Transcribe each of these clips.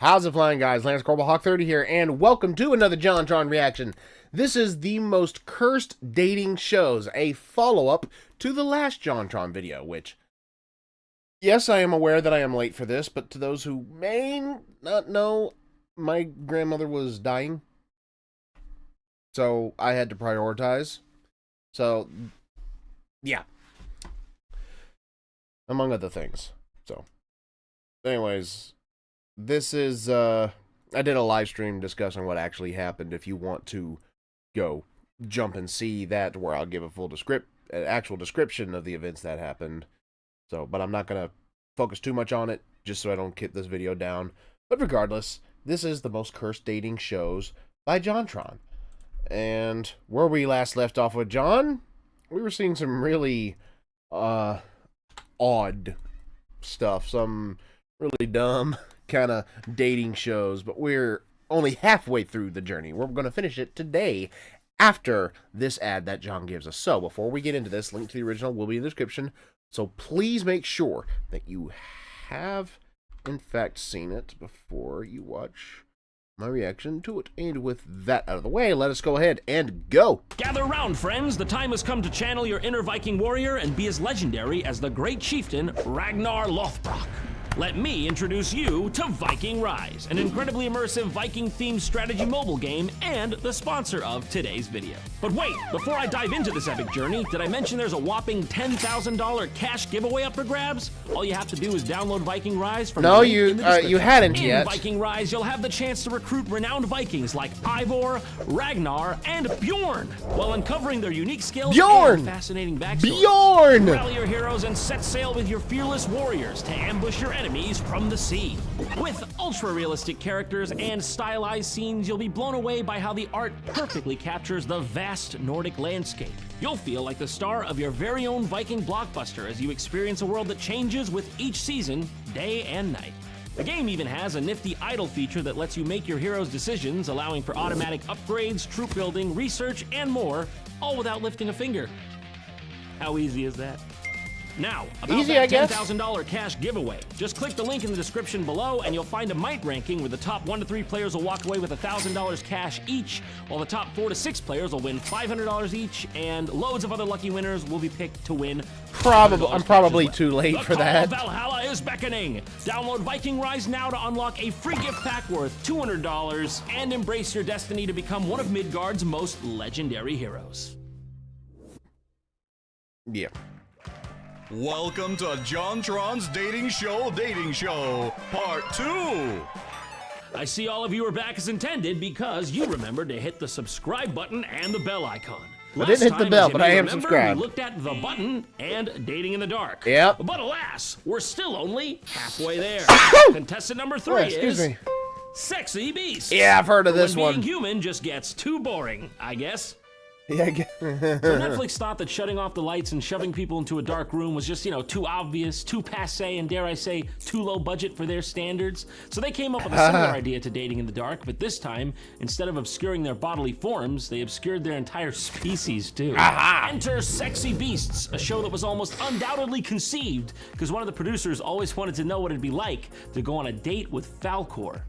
How's it flying, guys? Lance Hawk 30 here, and welcome to another JONTRON reaction. This is the most cursed dating shows, a follow-up to the last JONTRON video, which, yes, I am aware that I am late for this, but to those who may not know, my grandmother was dying, so I had to prioritize. So, yeah. Among other things. So, anyways, this is, I did a live stream discussing what actually happened. If you want to go jump and see that, where I'll give a full actual description of the events that happened. So, but I'm not going to focus too much on it, just so I don't get this video down. But regardless, this is the most cursed dating shows by JONTRON. And where we last left off with John, we were seeing some really, odd stuff, some really dumb kind of dating shows, but we're only halfway through the journey. We're going to finish it today after this ad that John gives us. So before we get into this, link to the original will be in the description, so please make sure that you have in fact seen it before you watch my reaction to it. And with that out of the way, let us go ahead and go. Gather round, friends. The time has come to channel your inner Viking warrior and be as legendary as the great chieftain Ragnar Lothbrok. Let me introduce you to Viking Rise, an incredibly immersive Viking-themed strategy mobile game and the sponsor of today's video. But wait, before I dive into this epic journey, did I mention there's a whopping $10,000 cash giveaway up for grabs? All you have to do is download Viking Rise from No, the link in the description. you hadn't in yet. Viking Rise, you'll have the chance to recruit renowned Vikings like Ivor, Ragnar, and Bjorn, while uncovering their unique skills and fascinating backstories. Bjorn! Rally your heroes and set sail with your fearless warriors to ambush your enemies from the sea. With ultra-realistic characters and stylized scenes, you'll be blown away by how the art perfectly captures the vast Nordic landscape. You'll feel like the star of your very own Viking blockbuster as you experience a world that changes with each season, day and night. The game even has a nifty idle feature that lets you make your heroes' decisions, allowing for automatic upgrades, troop building, research, and more, all without lifting a finger. How easy is that? Now, about that $10,000 cash giveaway. Just click the link in the description below and you'll find a might ranking where the top 1 to 3 players will walk away with $1,000 cash each, while the top 4 to 6 players will win $500 each, and loads of other lucky winners will be picked to win. I'm probably too late for that. The call of Valhalla is beckoning. Download Viking Rise now to unlock a free gift pack worth $200 and embrace your destiny to become one of Midgard's most legendary heroes. Yeah. Welcome to JONTRON's Dating Show, Part 2! I see all of you are back as intended because you remembered to hit the subscribe button and the bell icon. I didn't hit the bell, but I am subscribed. We looked at the button and Dating in the Dark. Yep. But alas, we're still only halfway there. Contestant number 3 excuse me. Sexy Beast. Yeah, I've heard of this one. Being human just gets too boring, I guess. Yeah, So Netflix thought that shutting off the lights and shoving people into a dark room was just, too obvious, too passé, and dare I say, too low budget for their standards. So they came up with a similar idea to Dating in the Dark, but this time, instead of obscuring their bodily forms, they obscured their entire species too. Enter Sexy Beasts, a show that was almost undoubtedly conceived because one of the producers always wanted to know what it'd be like to go on a date with Falkor.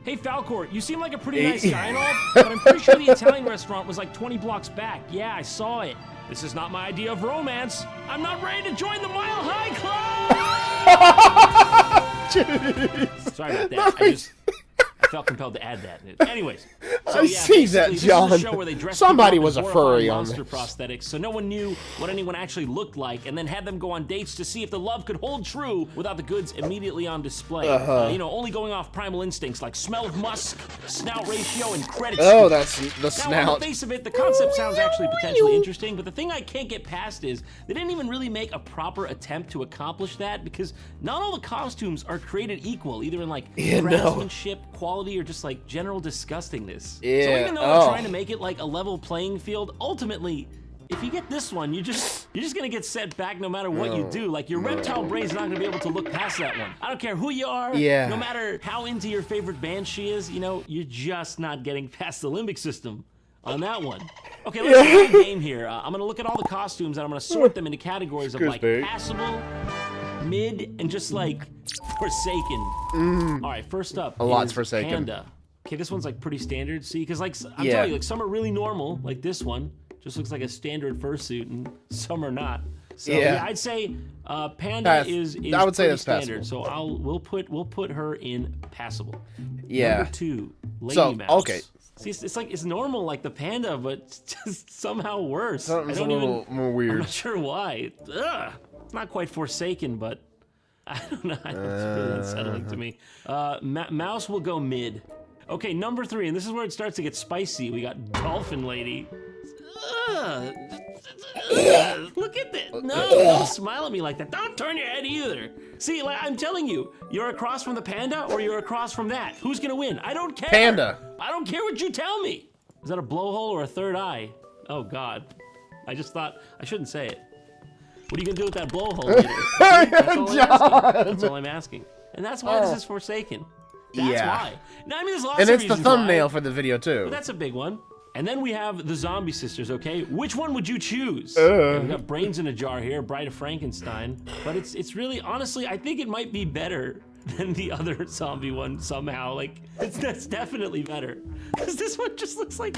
Hey Falkor, you seem like a pretty nice guy and all, but I'm pretty sure the Italian restaurant was like 20 blocks back. Yeah, I saw it. This is not my idea of romance. I'm not ready to join the Mile High Club! Sorry about that. I felt compelled to add that. Anyways, so I see that, John. This is a show where they dressed Somebody people was up a as furry horrifying on monster this. prosthetics, so no one knew what anyone actually looked like, and then had them go on dates to see if the love could hold true without the goods immediately on display. Only going off primal instincts like smell of musk, snout ratio, and credit score. Oh, that's the snout. Now, on the face of it, the concept sounds actually potentially interesting, but the thing I can't get past is they didn't even really make a proper attempt to accomplish that, because not all the costumes are created equal, either in like craftsmanship, quality, or just like general disgustingness. Yeah. So even though they're trying to make it like a level playing field, ultimately, if you get this one, you're just gonna get set back no matter what you do. Like your reptile brain's not gonna be able to look past that one. I don't care who you are. Yeah. No matter how into your favorite band she is, you're just not getting past the limbic system on that one. Okay, let's play a game here. I'm gonna look at all the costumes and I'm gonna sort them into categories of like passable, mid, and just like Forsaken. All right, first up A lot's is Forsaken. Panda. Okay, this one's like pretty standard. See, because like I'm Yeah. telling you, like some are really normal, like this one just looks like a standard fursuit, and some are not. So Yeah. yeah, I'd say Panda Pass. is I would say pretty that's standard. passable. So we'll put her in passable. Yeah. Number 2, Lady So, Mouse. okay. See, it's like it's normal like the Panda, but it's just somehow worse. Something's I a don't little even, more I'm weird. not sure why. Ugh. It's not quite Forsaken, but I don't know. It's really unsettling to me. Mouse will go mid. Okay, number 3, and this is where it starts to get spicy. We got Dolphin Lady. Ugh. Ugh. Look at that. No, don't smile at me like that. Don't turn your head either. See, like, I'm telling you, you're across from the Panda or you're across from that. Who's gonna win? I don't care. Panda. I don't care what you tell me. Is that a blowhole or a third eye? Oh, God. I just thought I shouldn't say it. What are you gonna do with that blowhole later? See? That's all I'm asking. And that's why this is Forsaken. That's Yeah. why. Now, I mean, there's lots And of it's the reasons why, thumbnail for the video too. but that's a big one. And then we have the Zombie Sisters, okay? Which one would you choose? We got Brains in a Jar here, Bride of Frankenstein. But it's really, honestly, I think it might be better than the other zombie one somehow. Like, that's definitely better. Because this one just looks like...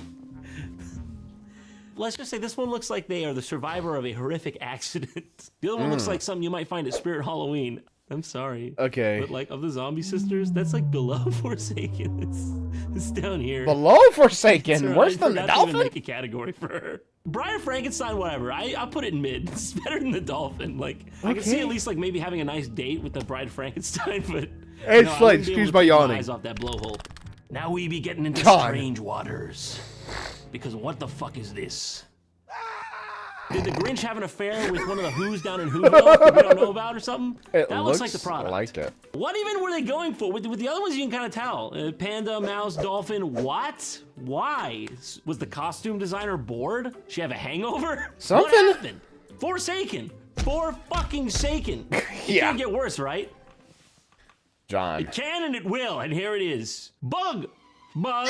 Let's just say this one looks like they are the survivor of a horrific accident. The other one looks like something you might find at Spirit Halloween. I'm sorry. Okay. But like, of the Zombie Sisters, that's like below Forsaken. It's down here. Below Forsaken, Sorry, worse I than the forgot to even dolphin? make a category for her. Bride of Frankenstein, whatever. I'll put it in mid. It's better than the dolphin. Like, I can see Okay. at least like maybe having a nice date with the Bride of Frankenstein, but Hey, I Slade, wouldn't be able excuse to my take yawning. eyes off that blowhole. Now we be getting into God. strange waters. Because what the fuck is this? Did the Grinch have an affair with one of the Who's down in Whoville that we don't know about or something? It That looks like the product. like it. What even were they going for? With the other ones, you can kind of tell. Panda, mouse, dolphin. What? Why? Was the costume designer bored? She have a hangover? Something. What happened? Forsaken. For fucking saken. It Yeah. can't get worse, right? John. It can and it will, and here it is. Bug. Bug.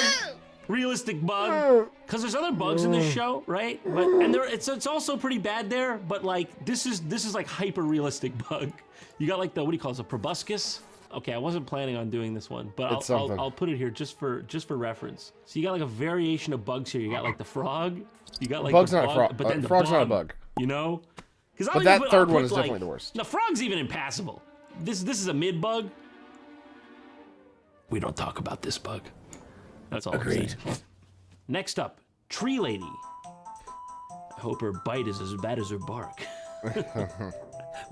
Realistic bug. Because there's other bugs in this show, right? But it's also pretty bad there, but like this is like hyper realistic bug. You got like the, what do you call it, a proboscis? Okay, I wasn't planning on doing this one, but It's something. I'll put it here just for reference. So you got like a variation of bugs here. You got like the frog. You got like Bug's the not a bug, frog. but then the Frog's not a bug, bug. You know? Because But that third one is definitely the worst. The frog's even impassable. This is a mid bug. We don't talk about this bug. That's all. Agreed. I'm saying. Next up, Tree Lady. I hope her bite is as bad as her bark.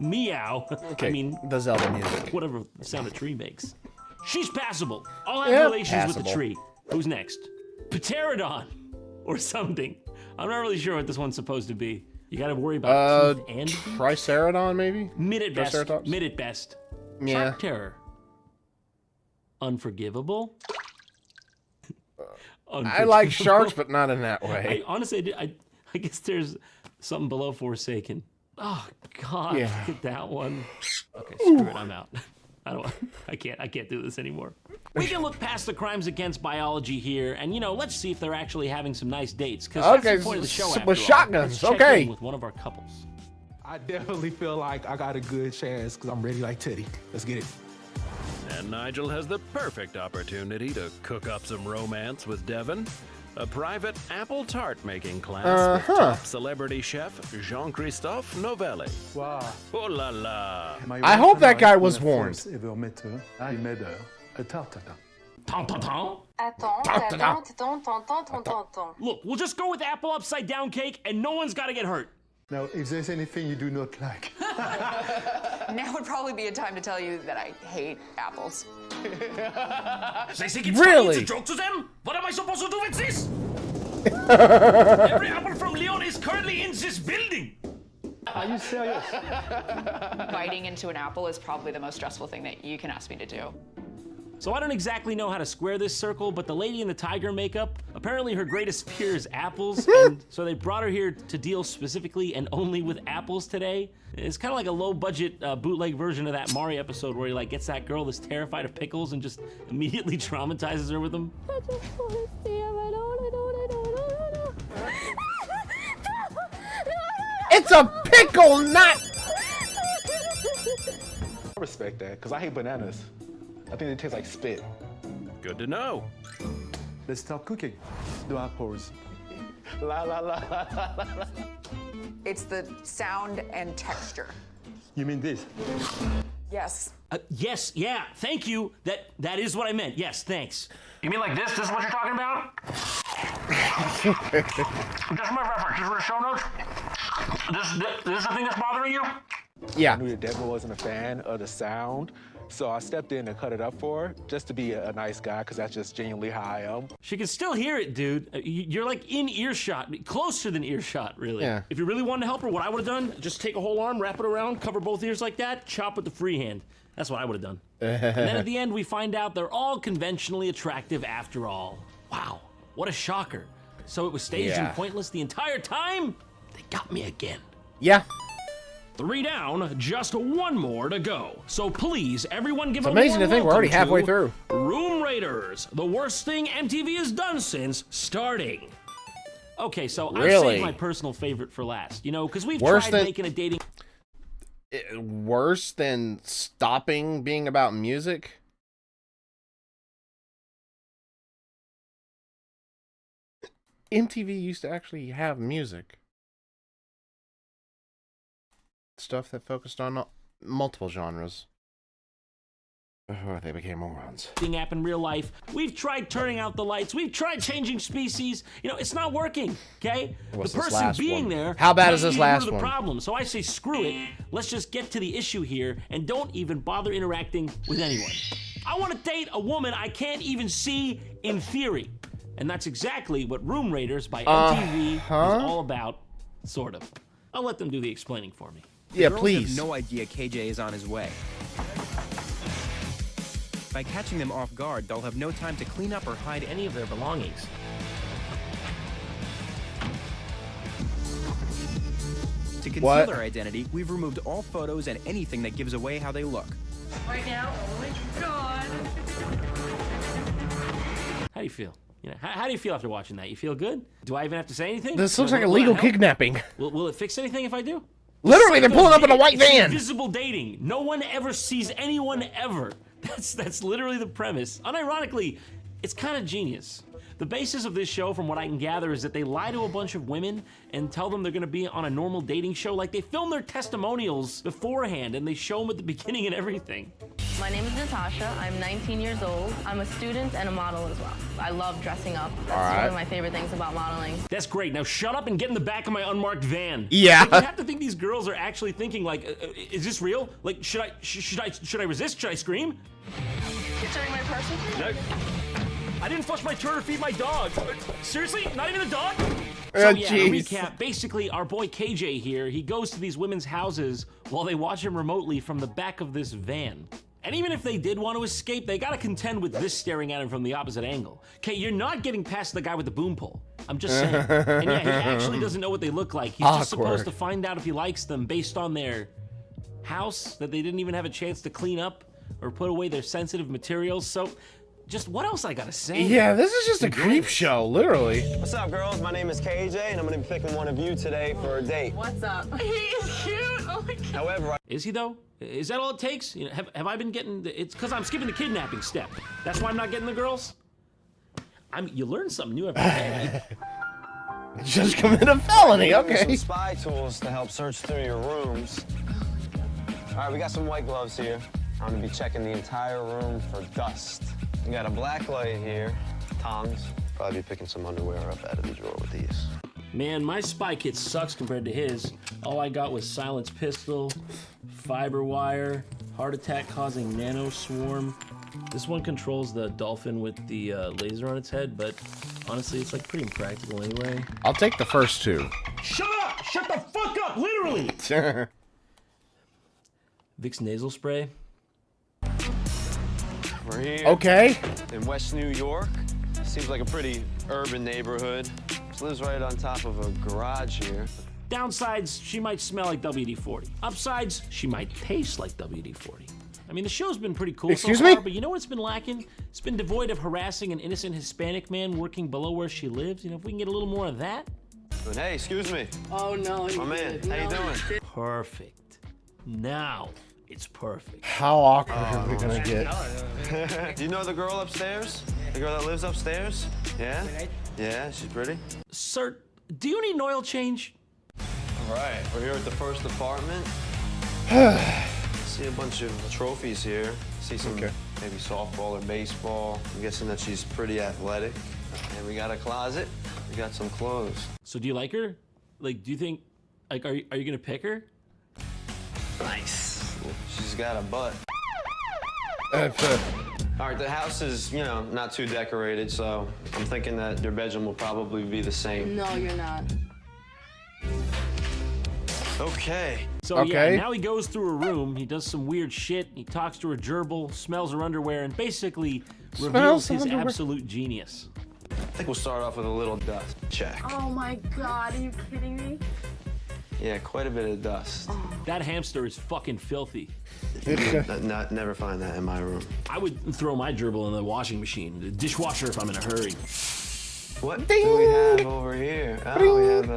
Meow. Okay. I mean, the Zelda music. whatever sound a tree makes. She's passable. All have Yeah, relations with the passable. tree. Who's next? Pterodon. Or something. I'm not really sure what this one's supposed to be. You gotta worry about teeth and beak? Triceratodon, maybe? Mid at best. Triceratops? Mid at best. Yeah. Shark Terror. Unforgivable. I like sharks, but not in that way. Honestly, I guess there's something below Forsaken. Oh God, Yeah. look at that one. Okay, screw it, I'm out. I can't do this anymore. We can look past the crimes against biology here, and let's see if they're actually having some nice dates. Because Okay, that's the point of the show. with After all. shotguns, Let's check okay. in with one of our couples. I definitely feel like I got a good chance because I'm ready like Teddy. Let's get it. And Nigel has the perfect opportunity to cook up some romance with Devon. A private apple tart making class with top celebrity chef Jean-Christophe Novelli. Wow. Oh la la. I hope that guy was warned. Ever met her, I made her a tarte tatin. Tom, tom, tom. Look, we'll just go with apple upside down cake, and no one's got to get hurt. Now, if there's anything you do not like, Now would probably be a time to tell you that I hate apples. They think it's Really? funny, it's a joke to them? What am I supposed to do with this? Every apple from Leon is currently in this building. are you serious? Biting into an apple is probably the most stressful thing that you can ask me to do. So I don't exactly know how to square this circle, but the lady in the tiger makeup, apparently her greatest fear is apples, and so they brought her here to deal specifically and only with apples today. It's kind of like a low-budget bootleg version of that Mario episode where he like gets that girl that's terrified of pickles and just immediately traumatizes her with them. I just want to see him. I don't. It's a pickle, not... I respect that, because I hate bananas. I think they taste like spit. Good to know. Let's start cooking the apples. La la la la la la. It's the sound and texture. You mean this? Yes. Yes, yeah, thank you. That is what I meant. Yes, thanks. You mean like this? This is what you're talking about? Just my reference. Just for the show notes. This is the thing that's bothering you? Yeah. I knew that Deborah wasn't a fan of the sound, so I stepped in and cut it up for her, just to be a nice guy, because that's just genuinely how I am. She can still hear it, dude. You're like in earshot, closer than earshot, really. Yeah. If you really wanted to help her, what I would have done, just take a whole arm, wrap it around, cover both ears like that, chop with the free hand. That's what I would have done. And then at the end, we find out they're all conventionally attractive after all. Wow, what a shocker. So it was staged and pointless the entire time? They got me again. Yeah. 3 down, just 1 more to go. So please, everyone give It's a amazing warm to think we're already welcome halfway to through. Room Raiders, the worst thing MTV has done since starting. Okay, so I Really? saved my personal favorite for last, you know, because we've Worse tried than- making a dating... Worse than stopping being about music? MTV used to actually have music. Stuff that focused on multiple genres. Oh, they became morons. app in real life. We've tried turning out the lights. We've tried changing species. You know, it's not working, okay? What's the this person last being one? there How bad might is this be last the one? problem. So I say screw it. Let's just get to the issue here and don't even bother interacting with anyone. I want to date a woman I can't even see in theory. And that's exactly what Room Raiders by MTV is all about, sort of. I'll let them do the explaining for me. Yeah, Girls please. have no idea KJ is on his way. By catching them off guard, they'll have no time to clean up or hide Any of their belongings. To conceal What? their identity, we've removed all photos and anything that gives away how they look. Right now, oh my god. How do you feel? You know, how do you feel after watching that? You feel good? Do I even have to say anything? This looks Will- like will it illegal help? kidnapping. Will it fix anything if I do? Literally, they're pulling up in a white It's van. invisible dating. No one ever sees anyone ever. That's literally the premise. Unironically, it's kind of genius. The basis of this show, from what I can gather, is that they lie to a bunch of women and tell them they're gonna be on a normal dating show. Like, they film their testimonials beforehand and they show them at the beginning and everything. My name is Natasha. I'm 19 years old. I'm a student and a model as well. I love dressing up. That's one right. of my favorite things about modeling. That's great. Now shut up and get in the back of my unmarked van. Yeah. Like, you have to think these girls are actually thinking, like, is this real? Like, should I resist? Should I scream? You're turning my purse with me? No. I didn't flush my turd or feed my dog. Seriously? Not even the dog? Oh, So yeah, to jeez. recap, basically our boy KJ here, he goes to these women's houses while they watch him remotely from the back of this van. And even if they did want to escape, they gotta contend with this staring at him from the opposite angle. Okay, you're not getting past the guy with the boom pole. I'm just saying. And yeah, he actually doesn't know what they look like. He's just supposed Awkward. to find out if he likes them based on their house that they didn't even have a chance to clean up or put away their sensitive materials. So, just what else I gotta say? Yeah, this is just a creep show, literally. What's up, girls? My name is KJ, and I'm gonna be picking one of you today for a date. What's up? He is cute. Oh my god. However, Is he though? Is that all it takes? You know, have I been getting? It's because I'm skipping the kidnapping step. That's why I'm not getting the girls. You learn something new every day. Just committed a felony, I'll give you okay. some spy tools to help search through your rooms. All right, we got some white gloves here. I'm gonna be checking the entire room for dust. We got a black light here, tongs. Probably be picking some underwear up out of the drawer with these. Man, my spy kit sucks compared to his. All I got was silenced pistol, fiber wire, heart attack causing nano swarm. This one controls the dolphin with the laser on its head, but honestly, it's like pretty impractical anyway. I'll take the first two. Shut up! Shut the fuck up! Literally! Vicks nasal spray. We're here Okay. in West New York. Seems like a pretty urban neighborhood. This lives right on top of a garage here. Downsides, she might smell like WD-40. Upsides, she might taste like WD-40. I mean, the show's been pretty cool Excuse so me? far, but you know what's been lacking? It's been devoid of harassing an innocent Hispanic man working below where she lives. You know, if we can get a little more of that. But hey, excuse me. Oh no. My man, how you doing? Perfect. Now, It's perfect. How awkward are we gonna get? Do you know the girl upstairs? The girl that lives upstairs? Yeah? Yeah, she's pretty. Sir, do you need an oil change? All right, we're here at the first apartment. See a bunch of trophies here. See some maybe softball or baseball. I'm guessing that she's pretty athletic. And we got a closet. We got some clothes. So do you like her? Like, do you think, like, are you gonna pick her? Nice. She's got a butt. All right, the house is, you know, not too decorated, so I'm thinking that your bedroom will probably be the same. No, you're not. Okay. So yeah, now he goes through her room, he does some weird shit, he talks to her gerbil, smells her underwear, and basically reveals his absolute genius. I think we'll start off with a little dust check. Oh my God, are you kidding me? Yeah, quite a bit of dust. That hamster is fucking filthy. Never find that in my room. I would throw my gerbil in the washing machine, the dishwasher if I'm in a hurry. What do we have over here? Oh, we have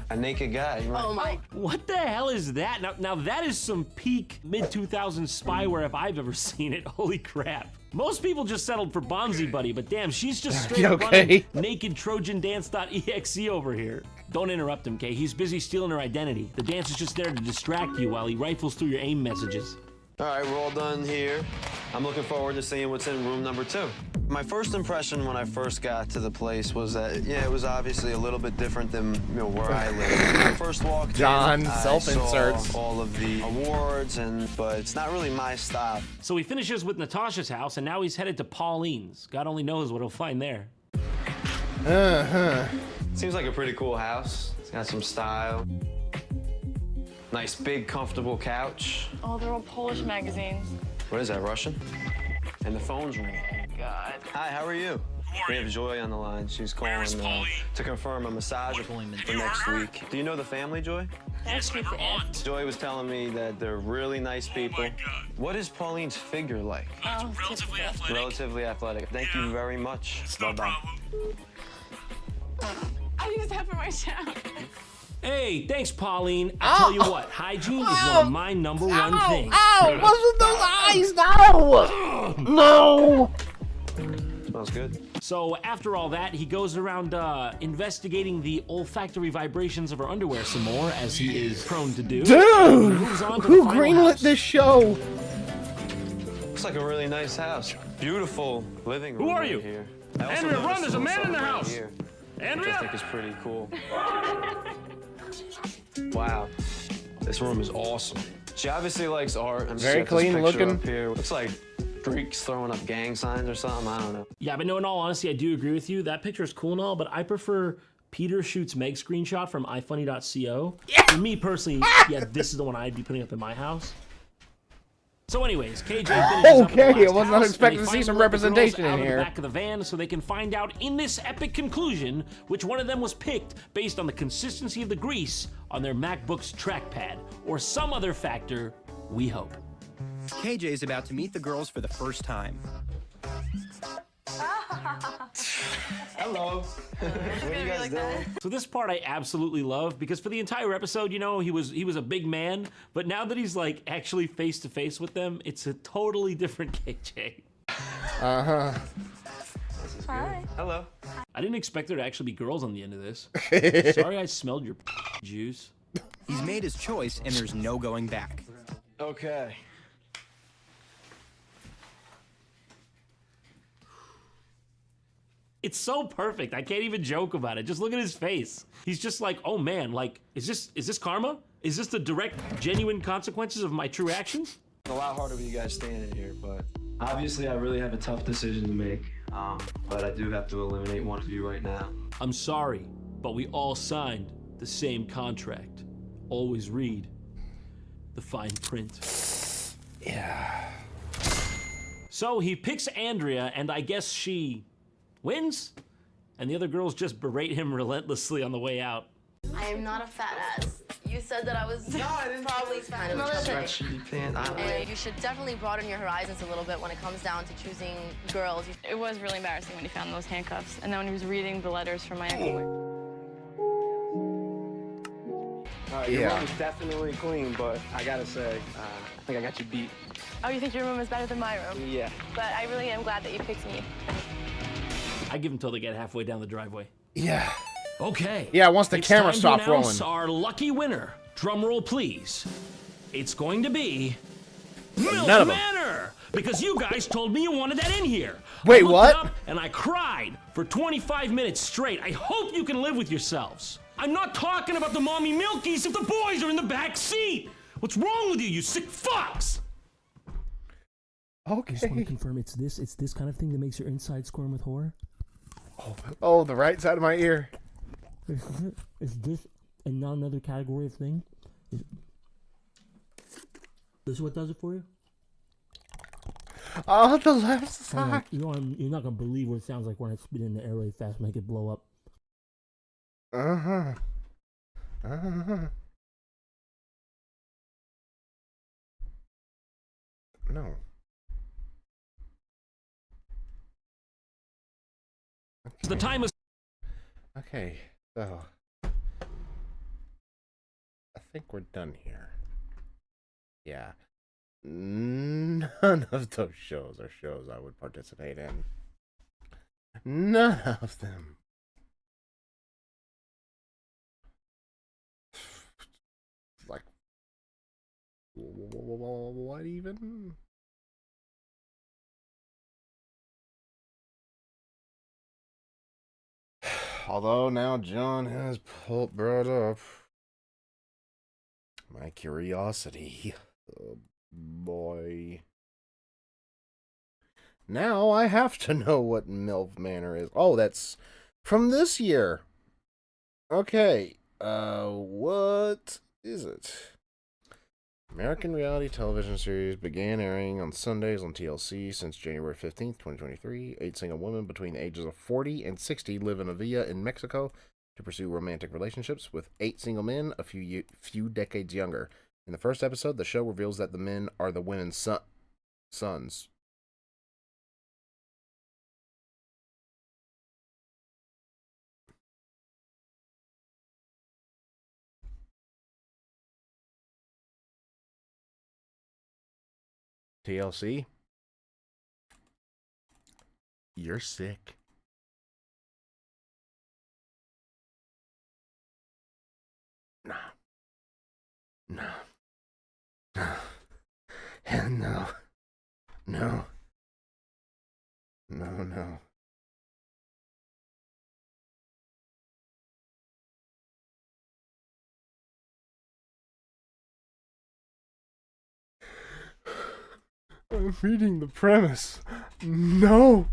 a naked guy. Oh my. What the hell is that? Now that is some peak mid-2000s spyware if I've ever seen it. Holy crap. Most people just settled for Bonzi Buddy, but damn, she's just straight up running naked TrojanDance.exe over here. Don't interrupt him, Kay. He's busy stealing her identity. The dance is just there to distract you while he rifles through your AIM messages. All right, we're all done here. I'm looking forward to seeing what's in room number 2. My first impression when I first got to the place was that, yeah, it was obviously a little bit different than where I live. When I first walked in, I saw all of the awards, but it's not really my style. So he finishes with Natasha's house, and now he's headed to Pauline's. God only knows what he'll find there. Seems like a pretty cool house. It's got some style. Nice, big, comfortable couch. Oh, they're all Polish magazines. What is that, Russian? And the phone's ringing. God. Hi, how are you? We have Joy on the line. She's calling to confirm a massage appointment for next week. Do you know the family, Joy? That's with the aunt. Joy was telling me that they're really nice people. What is Pauline's figure like? Oh, relatively athletic. Relatively athletic. Thank you very much. Bye-bye. I use that for my shower. Hey, thanks, Pauline. I'll tell you what, hygiene is one of my number one things. Ow! Wasn't those eyes? No! No! Smells good. So after all that, he goes around investigating the olfactory vibrations of her underwear some more, as he is prone to do. Dude! Who greenlit this show? Looks like a really nice house. Beautiful living room. Who are you? Here. Andrea, run! There's a man in the house. Here, Andrea! which I think is pretty cool. Wow, this room is awesome. She obviously likes art. I'm very clean looking. Up here. Looks like freaks throwing up gang signs or something. I don't know. Yeah, but no, in all honesty, I do agree with you. That picture is cool and all, but I prefer Peter Shoots Meg screenshot from ifunny.co. Yeah. For me personally, yeah, this is the one I'd be putting up in my house. So anyways, KJ finishes up in the last I was not house, expecting and to they see some finally let the girls representation out in of here. the back of the van so they can find out in this epic conclusion which one of them was picked based on the consistency of the grease on their MacBook's trackpad, or some other factor, we hope. KJ is about to meet the girls for the first time. Hello. What are you guys doing? So this part I absolutely love, because for the entire episode, you know, he was a big man, but now that he's like actually face to face with them, it's a totally different KJ. Uh-huh. Hi. Hello. I didn't expect there to actually be girls on the end of this. Sorry I smelled your juice. He's made his choice and there's no going back. Okay. It's so perfect. I can't even joke about it. Just look at his face. He's just like, oh man, like, is this karma? Is this the direct, genuine consequences of my true actions? It's a lot harder with you guys standing here, but obviously I really have a tough decision to make. But I do have to eliminate one of you right now. I'm sorry, but we all signed the same contract. Always read the fine print. Yeah. So he picks Andrea, and I guess she wins? And the other girls just berate him relentlessly on the way out. I am not a fat ass. You said that I was probably kind of Stretchy pant. And you should definitely broaden your horizons a little bit when it comes down to choosing girls. It was really embarrassing when he found those handcuffs, and then when he was reading the letters from my ex-wife. All Your Yeah. room is definitely clean, but I gotta say, I think I got you beat. Oh, you think your room is better than my room? Yeah. But I really am glad that you picked me. I give them till they get halfway down the driveway. Yeah. Okay. Yeah, once the It's camera time stopped to announce rolling. our lucky winner. Drum roll, please. It's going to be Milk None of them. Manor, because you guys told me you wanted that in here. Wait, I looked what? it up and I cried for 25 minutes straight. I hope you can live with yourselves. I'm not talking about the mommy milkies if the boys are in the back seat. What's wrong with you, you sick fucks? Okay. I just want to confirm it's this kind of thing that makes your inside squirm with horror? Oh, the right side of my ear. Is this and not another category of thing? This is what does it for you? Oh, the left Kinda side. like, you're not gonna believe what it sounds like when I spit in the air really fast, make it blow up. Uh-huh. Uh-huh. No. The time is... Okay, so I think we're done here. Yeah. None of those shows are shows I would participate in. None of them. Like, what even? Although now John has brought up my curiosity. Oh boy. Now I have to know what MILF Manor is. Oh, that's from this year. Okay. What is it? American reality television series began airing on Sundays on TLC since January 15th, 2023. 8 single women between the ages of 40 and 60 live in a villa in Mexico to pursue romantic relationships with 8 single men a few decades younger. In the first episode, the show reveals that the men are the women's sons. TLC? You're sick. No. No. No. Hell no. No. No, no. I'm reading the premise. No.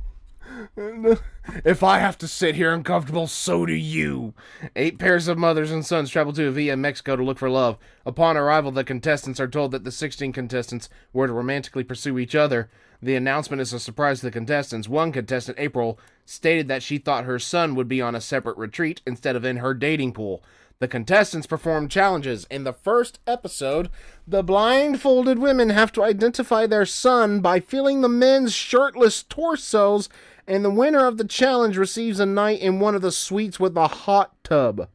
If I have to sit here uncomfortable, so do you. 8 pairs of mothers and sons travel to a villa in Mexico to look for love. Upon arrival, the contestants are told that the 16 contestants were to romantically pursue each other. The announcement is a surprise to the contestants. One contestant, April, stated that she thought her son would be on a separate retreat instead of in her dating pool. The contestants perform challenges. In the first episode, the blindfolded women have to identify their son by feeling the men's shirtless torsos, and the winner of the challenge receives a night in one of the suites with a hot tub.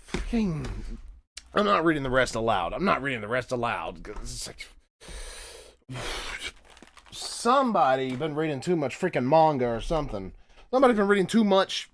Fucking... I'm not reading the rest aloud. I'm not reading the rest aloud. 'Cause it's like... Somebody been reading too much freaking manga or something. Somebody's been reading too much...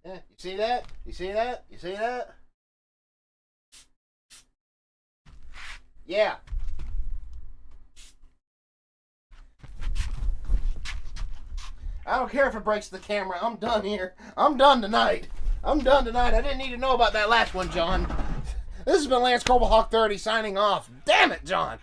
Yeah, you see that? You see that? You see that? Yeah. I don't care if it breaks the camera. I'm done here. I'm done tonight. I'm done tonight. I didn't need to know about that last one, John. This has been Lance Corbalhawk 30 signing off. Damn it, John.